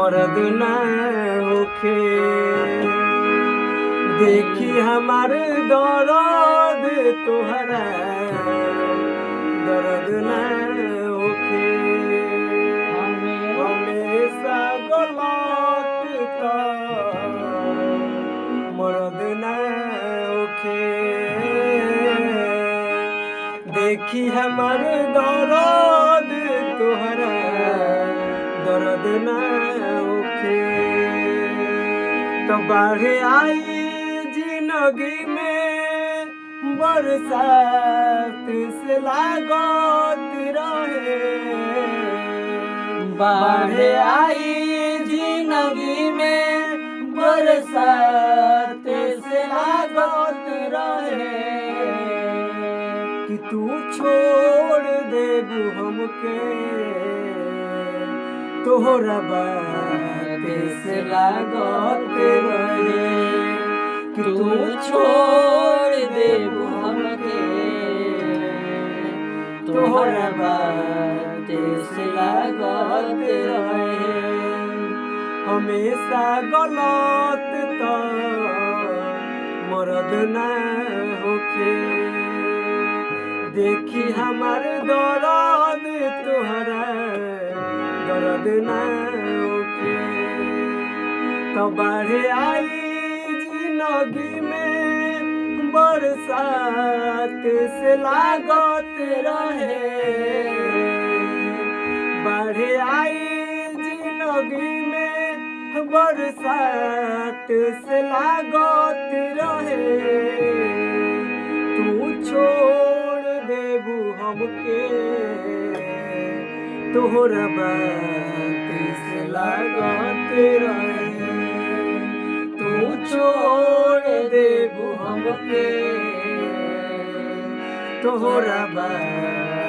मरद ना होखे। देखी हमार दर्द तोहरा दर्द ना होखे। हमेशा गलत त मरद ना होखे। देखी हमार दर्द तोहरा दर्द ना होखे। तो बाढ़ आई जिंदगी में बरसात से लागत रहे। बाढ़ आई जिंदगी में बरसात से लागत रहे। कि तू छोड़ देबू हमके तोहरा बात से लागत रहे। कि तू छोड़ देबू हमके तोहरा बात से लागत रहे। हमेशा गलत त मरद ना होखे। देखी हमार दर्द तोहरा दर्द ना होखे। तो बाढ़ आई जिंदगी में बरसात से लागत रहे। बाढ़ आई जिंदगी में बरसात से लागत रहे। तू छोड़ देबू हमके तोहरा बात से लागत रहे। तू छोड़ देबू हमके तोहरा बात